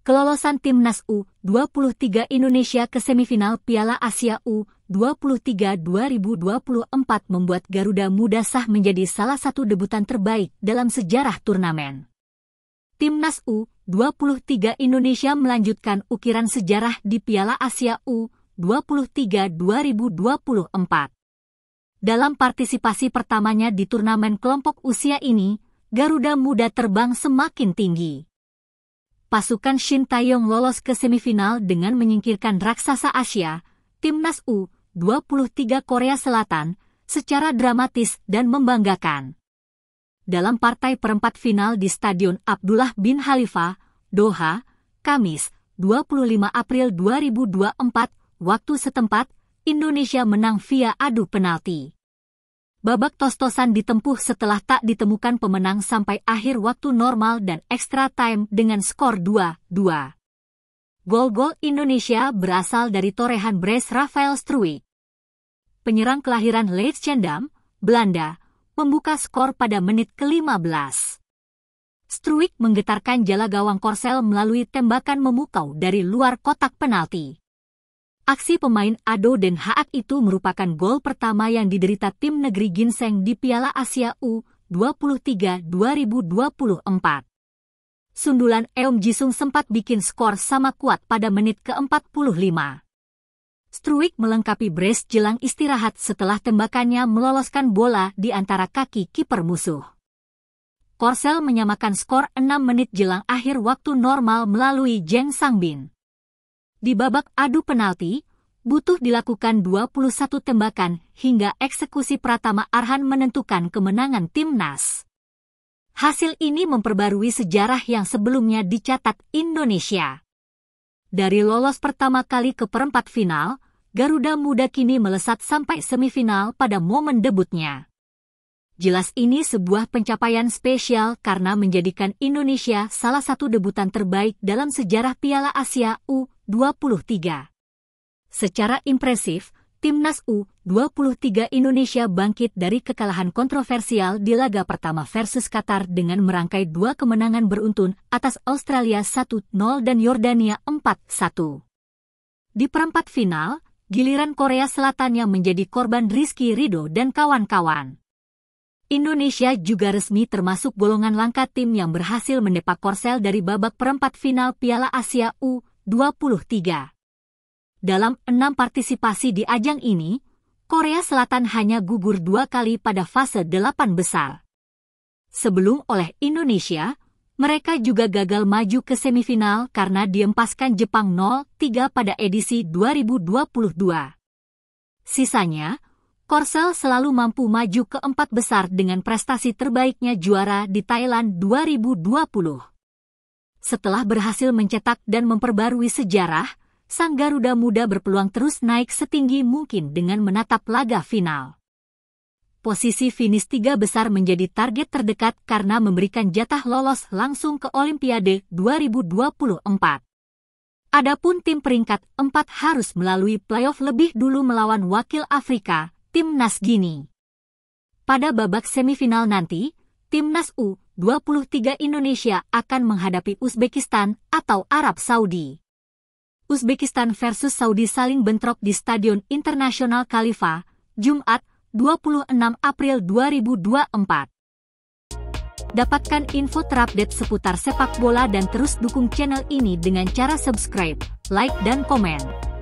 Kelolosan Timnas U23 Indonesia ke semifinal Piala Asia U23 2024 membuat Garuda Muda sah menjadi salah satu debutan terbaik dalam sejarah turnamen. Timnas U23 Indonesia melanjutkan ukiran sejarah di Piala Asia U23 2024. Dalam partisipasi pertamanya di turnamen kelompok usia ini, Garuda Muda terbang semakin tinggi. Pasukan Shin Taeyong lolos ke semifinal dengan menyingkirkan raksasa Asia, Timnas U23 Korea Selatan, secara dramatis dan membanggakan. Dalam partai perempat final di Stadion Abdullah bin Khalifa, Doha, Kamis, 25 April 2024, waktu setempat, Indonesia menang via adu penalti. Babak tos-tosan ditempuh setelah tak ditemukan pemenang sampai akhir waktu normal dan extra time dengan skor 2-2. Gol-gol Indonesia berasal dari torehan brace Rafael Struijk, penyerang kelahiran Leidschendam, Belanda, membuka skor pada menit ke-15. Struijk menggetarkan jala gawang Korsel melalui tembakan memukau dari luar kotak penalti. Aksi pemain Ado Den Haag itu merupakan gol pertama yang diderita tim negeri ginseng di Piala Asia U23 2024. Sundulan Eom Jisung sempat bikin skor sama kuat pada menit ke-45. Struijk melengkapi brace jelang istirahat setelah tembakannya meloloskan bola di antara kaki kiper musuh. Korsel menyamakan skor 6 menit jelang akhir waktu normal melalui Jeng Sangbin. Di babak adu penalti, butuh dilakukan 21 tembakan hingga eksekusi Pratama Arhan menentukan kemenangan timnas. Hasil ini memperbarui sejarah yang sebelumnya dicatat Indonesia. Dari lolos pertama kali ke perempat final, Garuda Muda kini melesat sampai semifinal pada momen debutnya. Jelas ini sebuah pencapaian spesial karena menjadikan Indonesia salah satu debutan terbaik dalam sejarah Piala Asia U23. Secara impresif, Timnas U23 Indonesia bangkit dari kekalahan kontroversial di laga pertama versus Qatar dengan merangkai 2 kemenangan beruntun atas Australia 1-0 dan Yordania 4-1. Di perempat final, giliran Korea Selatan yang menjadi korban Rizky Ridho dan kawan-kawan. Indonesia juga resmi termasuk golongan langka tim yang berhasil mendepak Korsel dari babak perempat final Piala Asia U23. Dalam 6 partisipasi di ajang ini, Korea Selatan hanya gugur 2 kali pada fase 8 besar. Sebelum oleh Indonesia, mereka juga gagal maju ke semifinal karena diempaskan Jepang 0-3 pada edisi 2022. Sisanya, Korsel selalu mampu maju ke 4 besar dengan prestasi terbaiknya juara di Thailand 2020. Setelah berhasil mencetak dan memperbarui sejarah, sang Garuda Muda berpeluang terus naik setinggi mungkin dengan menatap laga final. Posisi finish 3 besar menjadi target terdekat karena memberikan jatah lolos langsung ke Olimpiade 2024. Adapun tim peringkat 4 harus melalui playoff lebih dulu melawan wakil Afrika, Timnas Gini. Pada babak semifinal nanti, Timnas U23 Indonesia akan menghadapi Uzbekistan atau Arab Saudi. Uzbekistan versus Saudi saling bentrok di Stadion Internasional Khalifa, Jumat, 26 April 2024. Dapatkan info terupdate seputar sepak bola dan terus dukung channel ini dengan cara subscribe, like dan komen.